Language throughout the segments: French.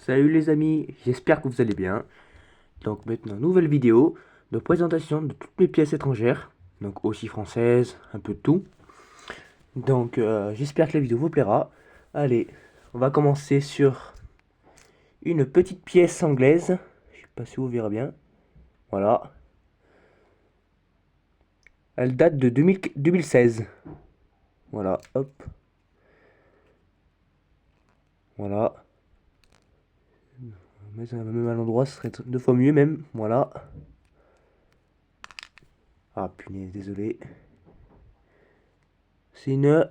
Salut les amis, j'espère que vous allez bien. Donc maintenant, nouvelle vidéo de présentation de toutes mes pièces étrangères. Donc aussi françaises, un peu de tout. Donc j'espère que la vidéo vous plaira. Allez, on va commencer sur une petite pièce anglaise. Je sais pas si vous verrez bien. Voilà. Elle date de 2016. Voilà, hop. Voilà. Mais même à l'endroit, ce serait deux fois mieux même. Voilà. Ah punaise, désolé. C'est une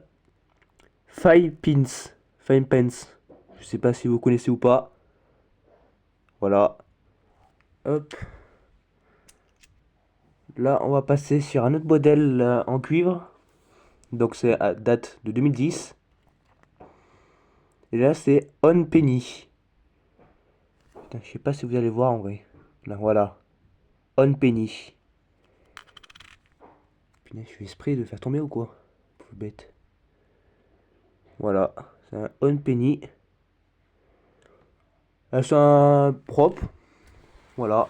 Five Pins. Five Pence. Je sais pas si vous connaissez ou pas. Voilà. Hop. Là, on va passer sur un autre modèle en cuivre. Donc, c'est à date de 2010. Et là, c'est On Penny. Putain, je sais pas si vous allez voir en vrai. Là, voilà. On Penny. Putain, je fais esprit de faire tomber ou quoi? Pauvre bête. Voilà. C'est un On Penny. Elles sont propres. Voilà.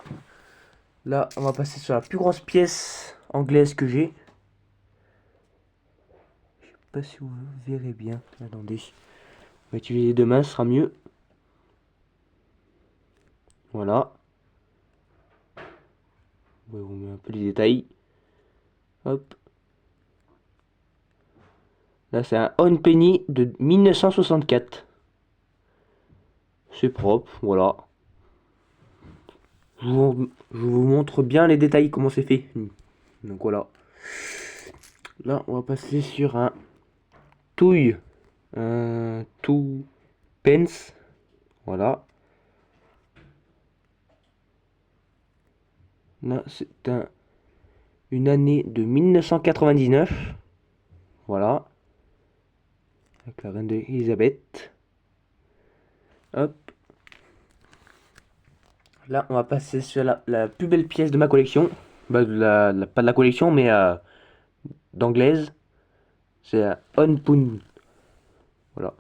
Là, on va passer sur la plus grosse pièce anglaise que j'ai. Je sais pas si vous verrez bien. Attendez. On va utiliser les deux mains, ce sera mieux. Voilà. Ouais, on met un peu les détails. Hop. Là, c'est un On Penny de 1964. C'est propre, voilà. Je vous montre bien les détails, comment c'est fait. Donc voilà. Là, on va passer sur un touille. Un Two Pence. Voilà. Là, c'est une année de 1999. Voilà. Avec la reine d'Elisabeth. Hop. Là, on va passer sur la plus belle pièce de ma collection. Bah, pas de la collection, mais d'anglaise. C'est un On Poon. Voilà.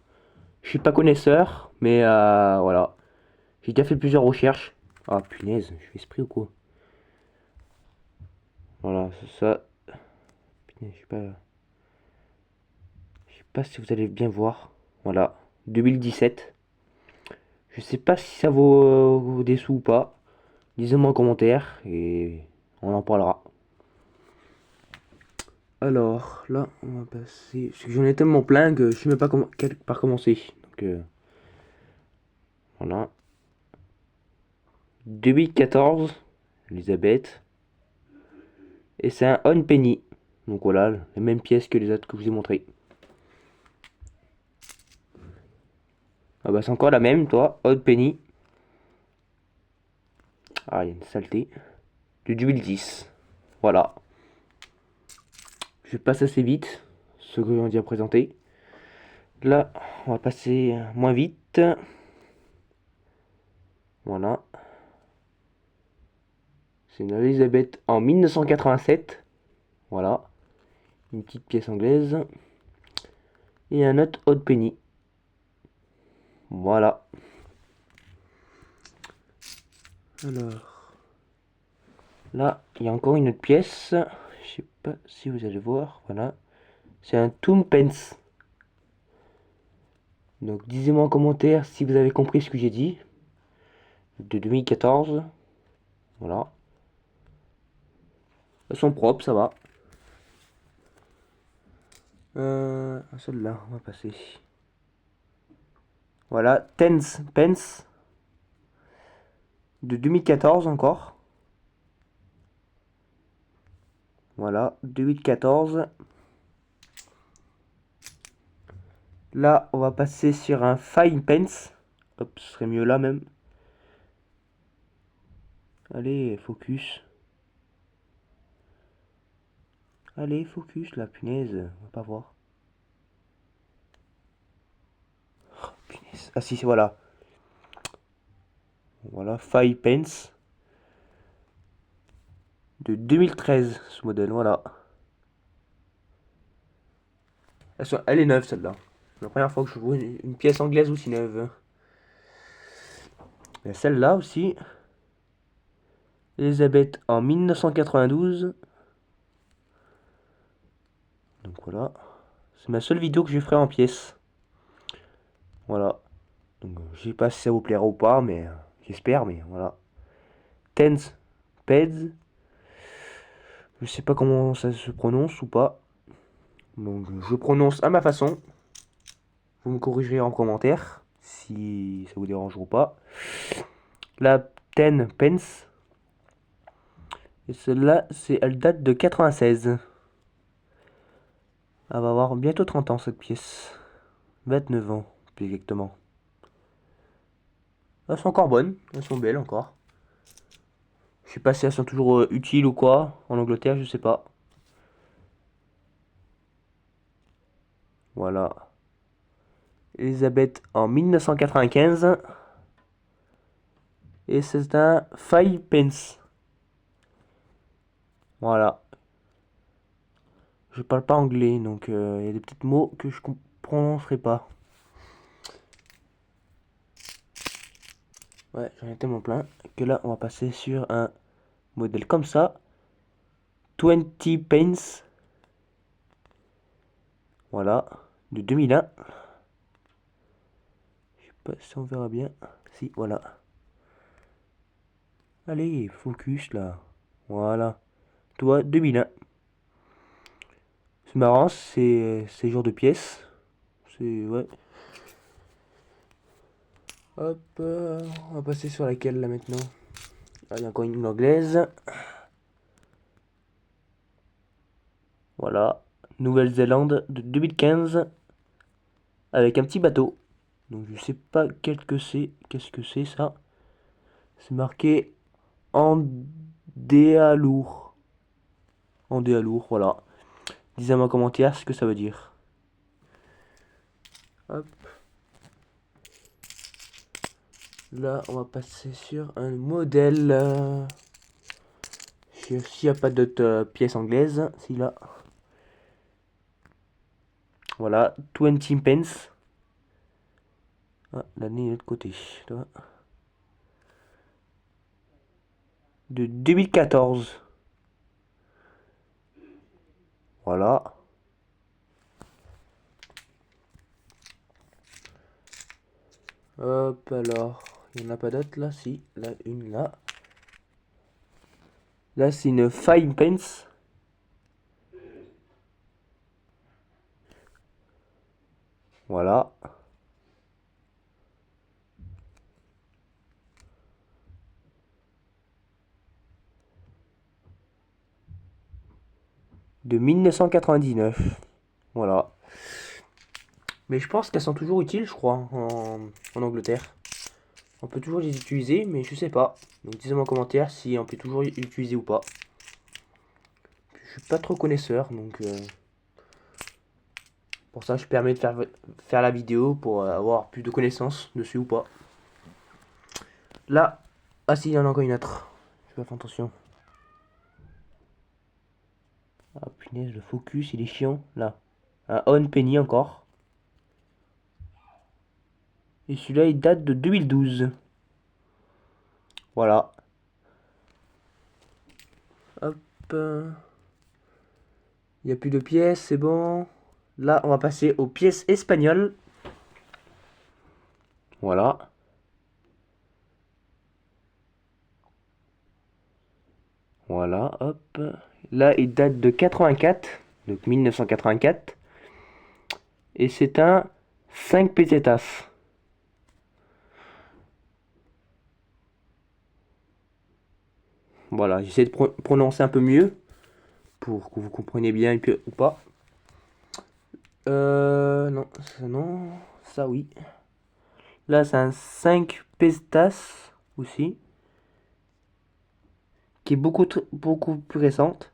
Je suis pas connaisseur, mais voilà. J'ai déjà fait plusieurs recherches. Ah punaise, je fais esprit ou quoi? Voilà, c'est ça. Punaise, je sais pas si vous allez bien voir. Voilà, 2017. Je sais pas si ça vaut des sous ou pas. Dites-moi en commentaire et on en parlera. Alors, là, on va passer. Parce que j'en ai tellement plein que je sais même pas par commencer. Donc, voilà. 2014, Elisabeth. Et c'est un On Penny. Donc voilà, les mêmes pièces que les autres que je vous ai montré. Ah bah c'est encore la même, toi, On Penny. Ah, il y a une saleté. Du 2010. Voilà. Je passe assez vite, ce que j'en ai déjà présenté. Là, on va passer moins vite. Voilà. C'est une Elisabeth en 1987. Voilà. Une petite pièce anglaise. Et un autre On Penny. Voilà. Alors, là, il y a encore une autre pièce. Je sais pas si vous allez voir. Voilà. C'est un Tom Pence. Donc, dites-moi en commentaire si vous avez compris ce que j'ai dit. De 2014. Voilà. Elles sont propres, ça va. Celle-là, on va passer. Voilà, Tens Pence. De 2014 encore. Voilà, 2014. Là, on va passer sur un Fine Pence. Hop, ce serait mieux là même. Allez, focus. Allez, focus, la punaise. On va pas voir. Oh, punaise. Ah si, voilà. Voilà, Five Pence. De 2013, ce modèle, voilà. Elle est neuve, celle-là. C'est la première fois que je vois une pièce anglaise aussi neuve. Il y a celle-là aussi. Elisabeth en 1992. Donc voilà. C'est ma seule vidéo que je ferai en pièces. Voilà. Donc je sais pas si ça vous plaira ou pas, mais j'espère, mais voilà. Tens Peds. Je sais pas comment ça se prononce ou pas. Donc je prononce à ma façon. Vous me corrigerez en commentaire si ça vous dérange ou pas. La 10 pence. Et celle-là, elle date de 96. Elle va avoir bientôt 30 ans cette pièce. 29 ans, plus exactement. Elles sont encore bonnes, elles sont belles encore. Je sais pas si elles sont toujours utiles ou quoi. En Angleterre, je sais pas. Voilà. Elisabeth en 1995. Et c'est un 5 pence. Voilà. Je parle pas anglais, donc il y a des petits mots que je prononcerai pas. Ouais, j'en ai tellement plein que là, on va passer sur un modèle comme ça. 20 pence. Voilà, de 2001. Je sais pas si on verra bien. Si, voilà. Allez, focus là. Voilà. Toi, 2001. C'est marrant, c'est ces genres de pièces. C'est, ouais. Hop, on va passer sur laquelle là maintenant. Ah, il y a encore une anglaise. Voilà. Nouvelle-Zélande de 2015. Avec un petit bateau. Donc je sais pas qu'est-ce que c'est ça. C'est marqué Andéalour. Andéalour, voilà. Dites-moi en commentaire ce que ça veut dire. Hop. Là, on va passer sur un modèle. S'il n'y a pas d'autres pièces anglaises, si là. Voilà, 20 pence. Ah, l'année est de l'autre côté. De 2014. Voilà. Hop, alors. Il n'y en a pas d'autres là, si. Là, une là. Là, c'est une 5 pence. Voilà. De 1999. Voilà. Mais je pense qu'elles sont toujours utiles, je crois, en Angleterre. On peut toujours les utiliser, mais je sais pas. Donc dites-moi en commentaire si on peut toujours les utiliser ou pas. Je suis pas trop connaisseur, donc pour ça je permets de faire la vidéo pour avoir plus de connaissances dessus ou pas. Là, ah si, il y en a encore une autre. Je vais faire attention. Ah punaise, le focus il est chiant. Là, un On Penny encore. Et celui-là il date de 2012. Voilà. Hop. Il n'y a plus de pièces, c'est bon. Là, on va passer aux pièces espagnoles. Voilà. Voilà, hop. Là, il date de 84, donc 1984. Et c'est un 5 pesetas. Voilà, j'essaie de prononcer un peu mieux pour que vous compreniez bien ou pas. Non, ça non, ça oui. Là, c'est un 5 pesetas aussi, qui est beaucoup plus récente.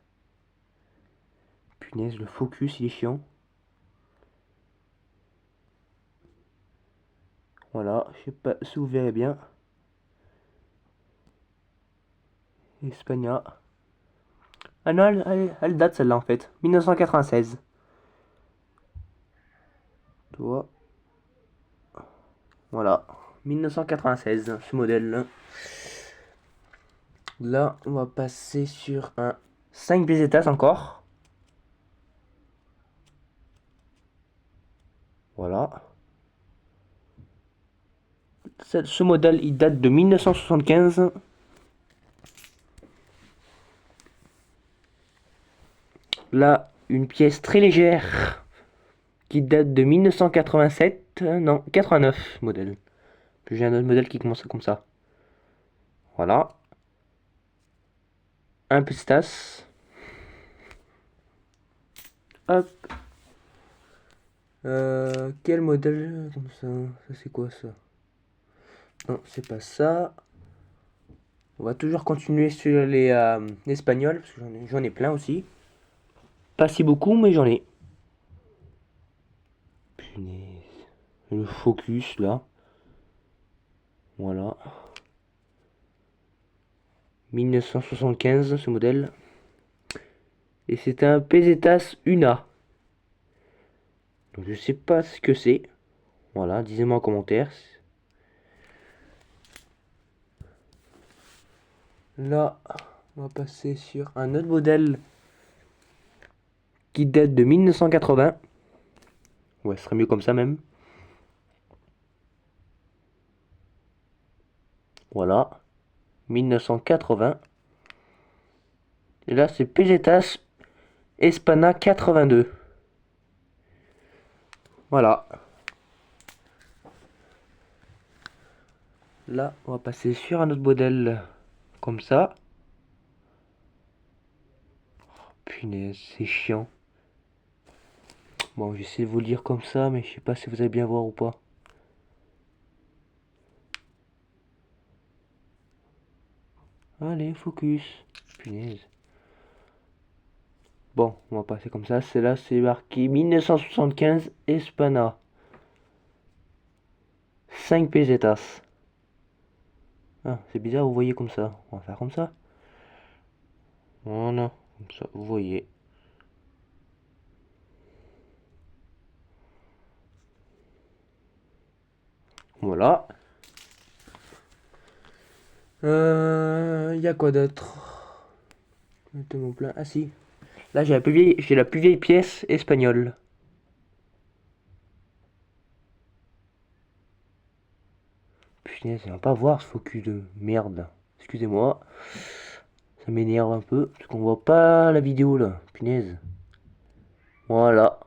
Punaise, le focus, il est chiant. Voilà, je sais pas si vous verrez bien. Espagna. Ah non, elle date celle-là en fait. 1996. Tu vois. Voilà. 1996, ce modèle. Là, on va passer sur un 5 pesetas encore. Voilà. Ce modèle, il date de 1975. Là, une pièce très légère qui date de 1987. Non, 89 modèle. J'ai un autre modèle qui commence comme ça. Voilà. Un pestas. Hop. Quel modèle comme ça? Ça c'est quoi ça? Non, c'est pas ça. On va toujours continuer sur les espagnols, parce que j'en ai plein aussi. Pas si beaucoup, mais j'en ai. Punaise. Le focus là. Voilà. 1975 ce modèle. Et c'est un Pesetas Una. Donc je sais pas ce que c'est. Voilà, dites-moi en commentaire. Là, on va passer sur un autre modèle qui date de 1980. Ouais, ce serait mieux comme ça même. Voilà. 1980. Et là, c'est Pesetas Espana 82. Voilà. Là, on va passer sur un autre modèle comme ça. Oh, punaise, c'est chiant. Bon, j'essaie de vous le lire comme ça, mais je sais pas si vous allez bien voir ou pas. Allez, focus. Punaise. Bon, on va passer comme ça. C'est là, c'est marqué 1975 Espana. 5 pesetas. Ah, c'est bizarre, vous voyez comme ça. On va faire comme ça. Voilà, comme ça, vous voyez. Voilà. Y a quoi d'autre? Mettez-moi plein. Ah si. Là, j'ai la plus vieille pièce espagnole. Punaise, on va pas voir ce focus de merde. Excusez-moi. Ça m'énerve un peu. Parce qu'on voit pas la vidéo là. Punaise. Voilà.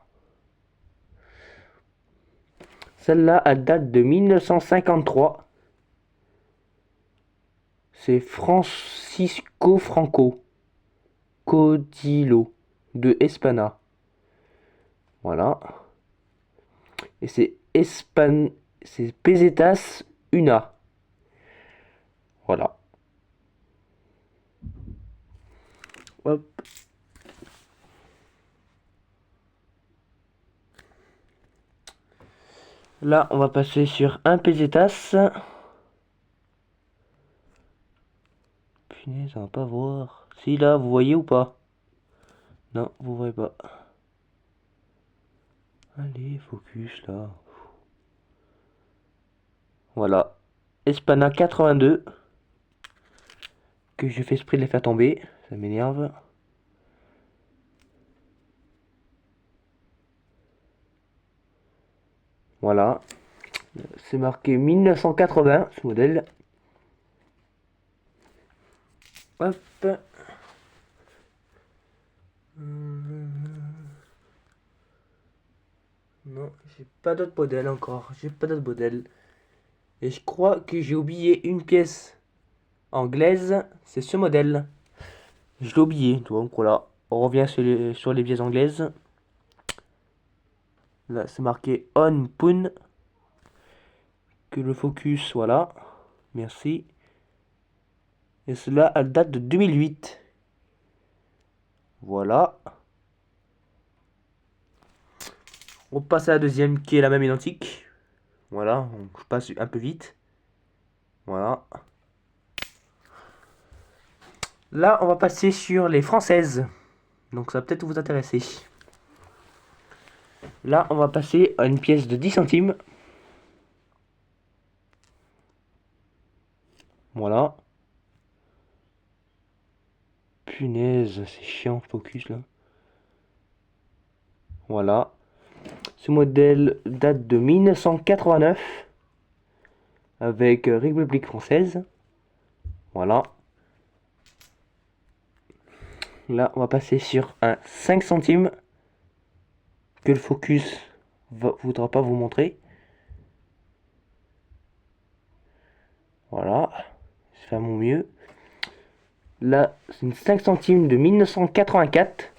Celle-là, elle date de 1953. C'est Francisco Franco Codillo de Espana. Voilà. Et c'est Pesetas Una. Voilà. Hop. Là, on va passer sur un pesetas. Punaise, on va pas voir. Si là, vous voyez ou pas? Non, vous voyez pas. Allez, focus là. Voilà. Espana 82. Que je fais exprès de les faire tomber. Ça m'énerve. Voilà. C'est marqué 1980, ce modèle. Hop. Non, j'ai pas d'autres modèles encore. J'ai pas d'autres modèles. Et je crois que j'ai oublié une pièce anglaise. C'est ce modèle. Je l'ai oublié. Donc voilà. On revient sur les pièces anglaises. Là, c'est marqué On Pun. Que le focus, voilà. Merci. Et cela, elle date de 2008. Voilà. On passe à la deuxième qui est la même identique. Voilà, je passe un peu vite. Voilà. Là, on va passer sur les françaises. Donc ça va peut-être vous intéresser. Là, on va passer à une pièce de 10 centimes. Voilà. Punaise, c'est chiant, focus là. Voilà. Ce modèle date de 1989 avec République française. Voilà. Là, on va passer sur un 5 centimes que le focus voudra pas vous montrer. Voilà. Je fais à mon mieux. Là, c'est une 5 centimes de 1984.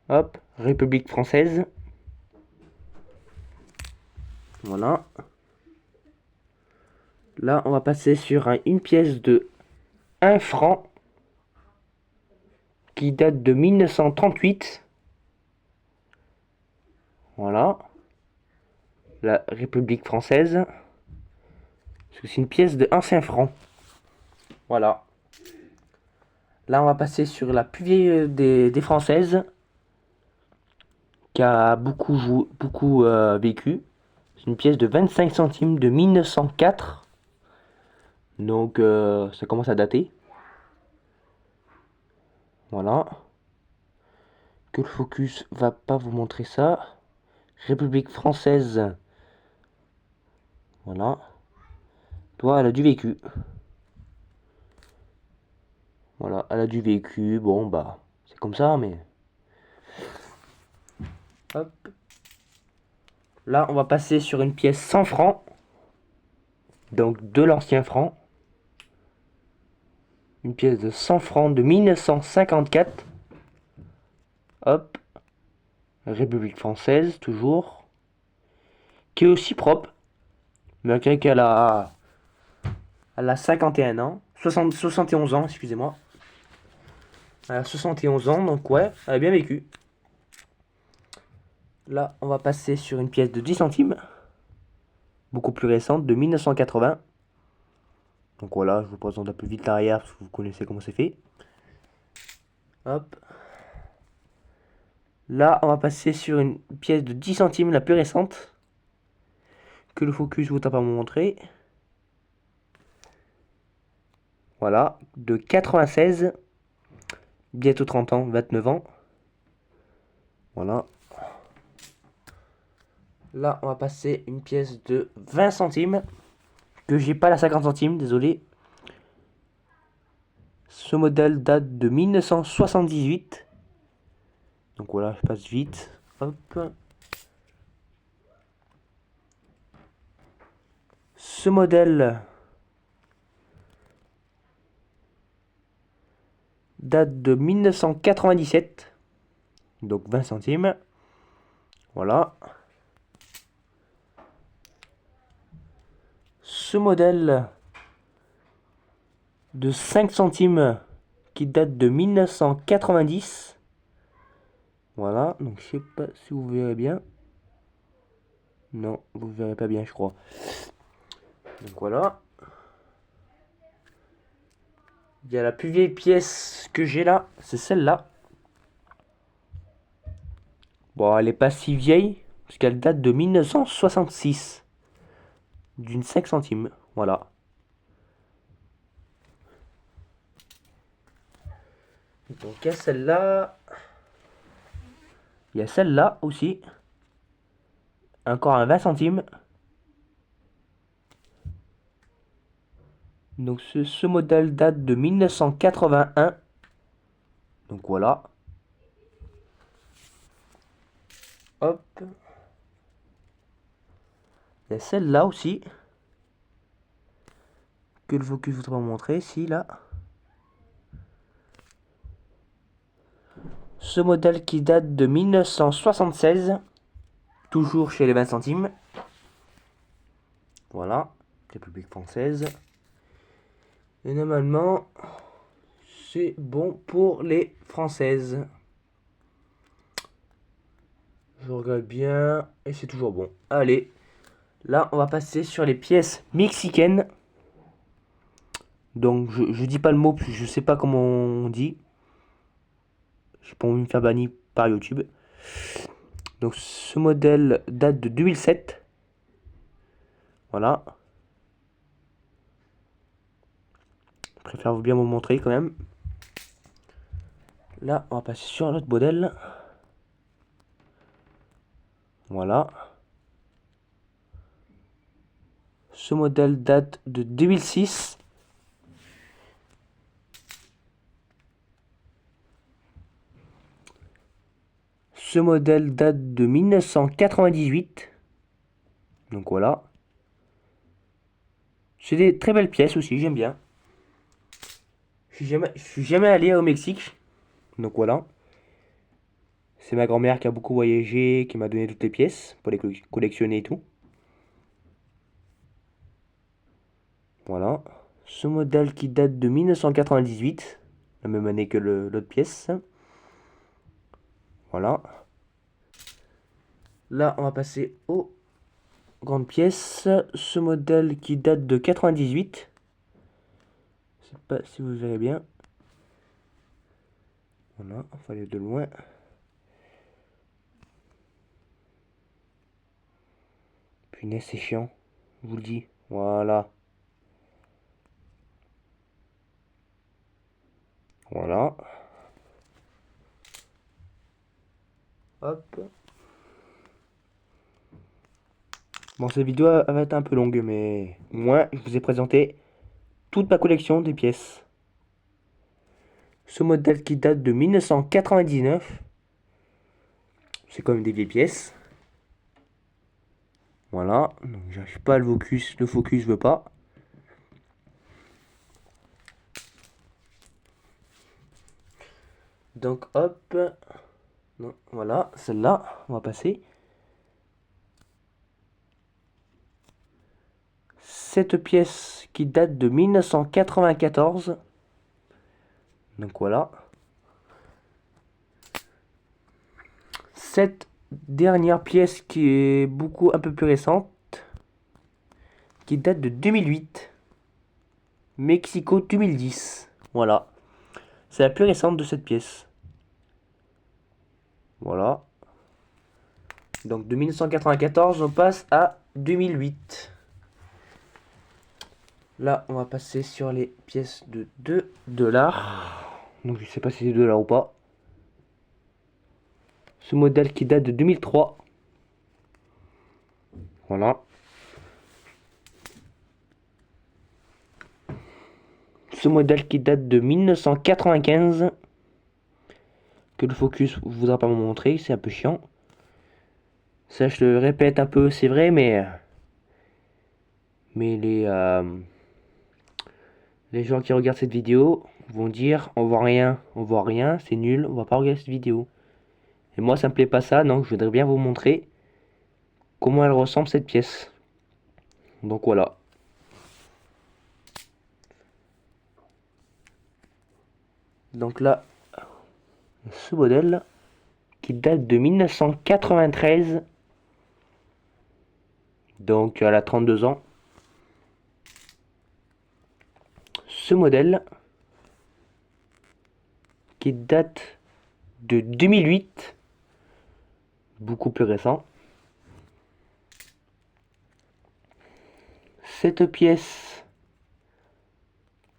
Hop, République française. Voilà. Là, on va passer sur une pièce de 1 franc qui date de 1938. Voilà. La République française. C'est une pièce de 1 franc. Voilà. Là, on va passer sur la plus vieille des françaises qui a beaucoup vécu. C'est une pièce de 25 centimes de 1904. Donc, ça commence à dater. Voilà. Que le focus va pas vous montrer ça. République française. Voilà. Toi, elle a du vécu. Voilà, elle a du vécu. Bon, bah, c'est comme ça, mais... Hop. Là, on va passer sur une pièce 100 francs. Donc, de l'ancien franc. Une pièce de 100 francs de 1954. Hop. République française, toujours. Qui est aussi propre. Malgré qu'elle a... Elle a 51 ans. 71 ans, excusez-moi. Elle a 71 ans, donc ouais, elle a bien vécu. Là, on va passer sur une pièce de 10 centimes. Beaucoup plus récente, de 1980. Donc voilà, je vous présente un peu vite l'arrière, parce que vous connaissez comment c'est fait. Hop. Là, on va passer sur une pièce de 10 centimes, la plus récente. Que le focus vous t'a pas montré. Voilà, de 96. Bientôt 30 ans, 29 ans. Voilà. Là, on va passer une pièce de 20 centimes. Que j'ai pas la 50 centimes, désolé. Ce modèle date de 1978. Donc voilà, je passe vite. Hop. Ce modèle date de 1997. Donc 20 centimes. Voilà. Ce modèle de 5 centimes qui date de 1990. Voilà, donc je sais pas si vous verrez bien. Non, vous verrez pas bien, je crois. Donc voilà. Il y a la plus vieille pièce que j'ai là, c'est celle-là. Bon, elle est pas si vieille, parce qu'elle date de 1966. D'une 5 centimes, voilà. Donc il y a celle-là. Il y a celle-là aussi. Encore un 20 centimes. Donc ce modèle date de 1981. Donc voilà. Hop. Il y a celle-là aussi. Que le focus voudra vous montrer. Ici, là. Ce modèle qui date de 1976. Toujours chez les 20 centimes. Voilà. République française. Et normalement, c'est bon pour les françaises. Je regarde bien. Et c'est toujours bon. Allez. Là, on va passer sur les pièces mexicaines. Donc, je dis pas le mot, parce que je sais pas comment on dit. J'ai pas envie de me faire bannir par YouTube. Donc, ce modèle date de 2007. Voilà. préfère bien vous montrer quand même. Là, on va passer sur l'autre modèle. Voilà. Ce modèle date de 2006. Ce modèle date de 1998. Donc voilà. C'est des très belles pièces aussi, j'aime bien. Je suis jamais allé au Mexique. Donc voilà. C'est ma grand-mère qui a beaucoup voyagé, qui m'a donné toutes les pièces pour les collectionner et tout. Voilà. Ce modèle qui date de 1998. La même année que l'autre pièce. Voilà. Là, on va passer aux grandes pièces. Ce modèle qui date de 98. Je sais pas si vous verrez bien. Voilà, il faut aller de loin. Punaise, c'est chiant. Je vous le dis. Voilà. Voilà. Hop. Bon, cette vidéo elle va être un peu longue, mais moi, je vous ai présenté toute ma collection de pièces. Ce modèle qui date de 1999. C'est comme des vieilles pièces. Voilà. Donc, j'arrive pas à le focus. Le focus veut pas. Donc, hop. Non, voilà, celle-là, on va passer. Cette pièce qui date de 1994. Donc voilà. Cette dernière pièce qui est un peu plus récente. Qui date de 2008. Mexico 2010. Voilà. C'est la plus récente de cette pièce. Voilà. Donc de 1994, on passe à 2008. Là, on va passer sur les pièces de 2 $. Donc je sais pas si c'est 2 $ ou pas. Ce modèle qui date de 2003. Voilà. Ce modèle qui date de 1995. Que le focus ne voudra pas me montrer, c'est un peu chiant. Ça, je le répète un peu, c'est vrai, mais les gens qui regardent cette vidéo vont dire on voit rien, c'est nul, on va pas regarder cette vidéo. Et moi, ça me plaît pas ça, donc je voudrais bien vous montrer comment elle ressemble cette pièce. Donc voilà. Donc là, ce modèle qui date de 1993. Donc elle a 32 ans. Ce modèle qui date de 2008. Beaucoup plus récent. Cette pièce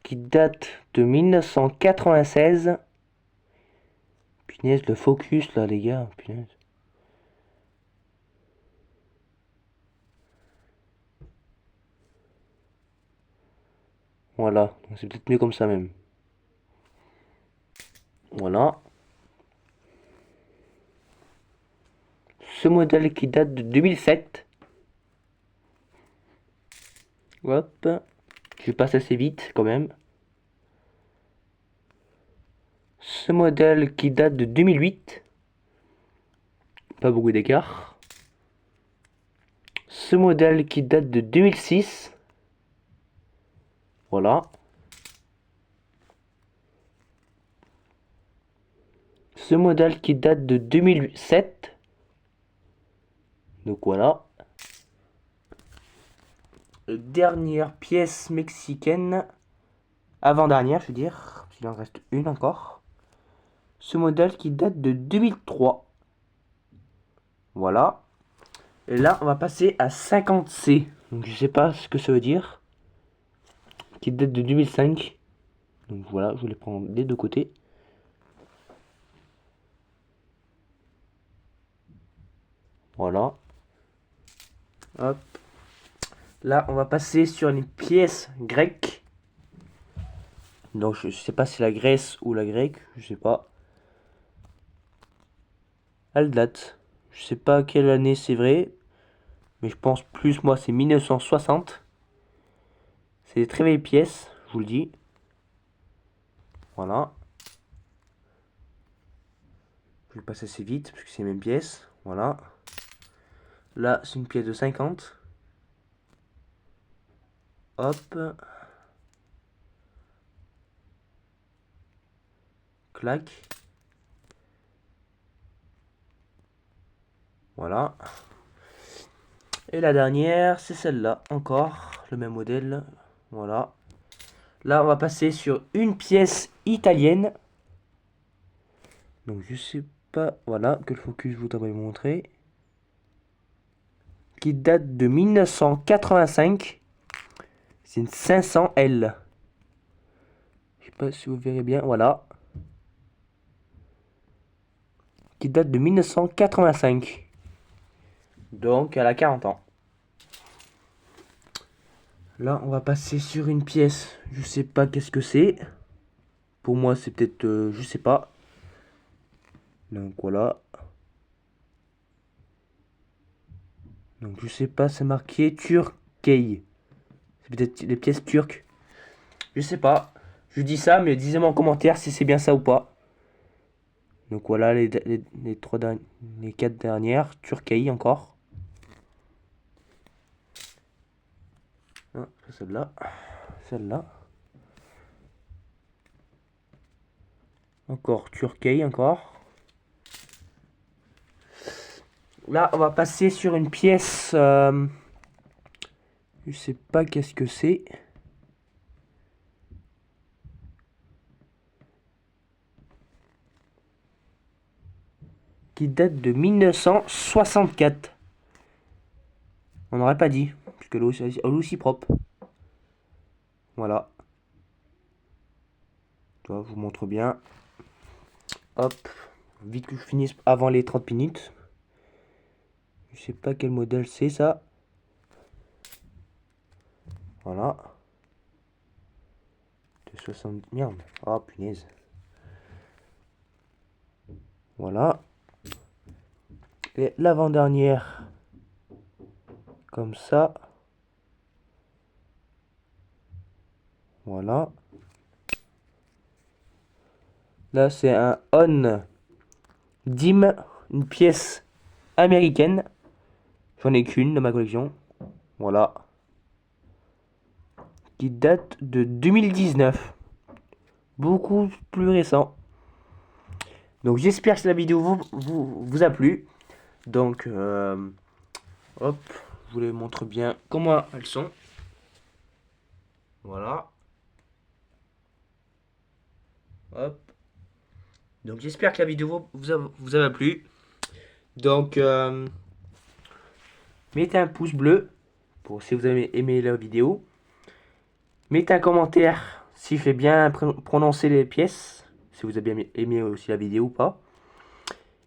qui date de 1996. Punaise, le focus là, les gars. Punaise. Voilà, c'est peut-être mieux comme ça même. Voilà. Ce modèle qui date de 2007. Hop. Je passe assez vite quand même. Ce modèle qui date de 2008. Pas beaucoup d'écart. Ce modèle qui date de 2006. Voilà. Ce modèle qui date de 2007. Donc voilà. Dernière pièce mexicaine. Avant-dernière, je veux dire. Il en reste une encore. Ce modèle qui date de 2003. Voilà. Et là, on va passer à 50C. Donc je sais pas ce que ça veut dire. Qui date de 2005. Donc voilà, je vais les prendre des deux côtés. Voilà. Hop. Là, on va passer sur une pièce grecque. Donc je sais pas si c'est la Grèce ou la grecque, je sais pas. Elle date. Je sais pas quelle année c'est vrai. Mais je pense plus, moi, c'est 1960. C'est des très vieilles pièces, je vous le dis. Voilà. Je vais passer assez vite, parce que c'est les mêmes pièces. Voilà. Là, c'est une pièce de 50. Hop. Clac. Voilà. Et la dernière, c'est celle-là. Encore le même modèle. Voilà. Là, on va passer sur une pièce italienne. Donc, je sais pas. Voilà, que le focus voudrait vous montrer. Qui date de 1985. C'est une 500L. Je sais pas si vous verrez bien. Voilà. Qui date de 1985. Donc, elle a 40 ans. Là, on va passer sur une pièce. Je sais pas qu'est-ce que c'est. Pour moi, c'est peut-être... je sais pas. Donc, voilà. Donc, je sais pas, c'est marqué Turquie. C'est peut-être les pièces turques. Je sais pas. Je dis ça, mais dites-moi en commentaire si c'est bien ça ou pas. Donc, voilà les 4 dernières. Turquie encore. Ah, celle-là. Celle-là. Encore Turquie, encore. Là, on va passer sur une pièce. Je sais pas qu'est-ce que c'est. Qui date de 1964. On n'aurait pas dit, puisque l'eau est aussi propre. Voilà. Je vous montre bien. Hop. Vite que je finisse avant les 30 minutes. Je sais pas quel modèle c'est ça. Voilà. De 60... Merde. Oh punaise. Voilà. Et l'avant-dernière. Comme ça. Voilà. Là, c'est un On Dim, une pièce américaine. J'en ai qu'une dans ma collection. Voilà. Qui date de 2019. Beaucoup plus récent. Donc j'espère que la vidéo vous a plu. Donc, hop, je vous les montre bien comment elles sont. Voilà. Hop. Donc j'espère que la vidéo vous a plu. Donc mettez un pouce bleu pour si vous avez aimé la vidéo. Mettez un commentaire si je fais bien prononcer les pièces. Si vous avez bien aimé aussi la vidéo ou pas.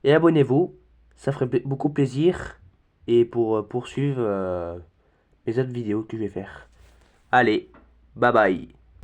Et abonnez-vous. Ça ferait beaucoup plaisir. Et pour poursuivre les autres vidéos que je vais faire. Allez, bye bye.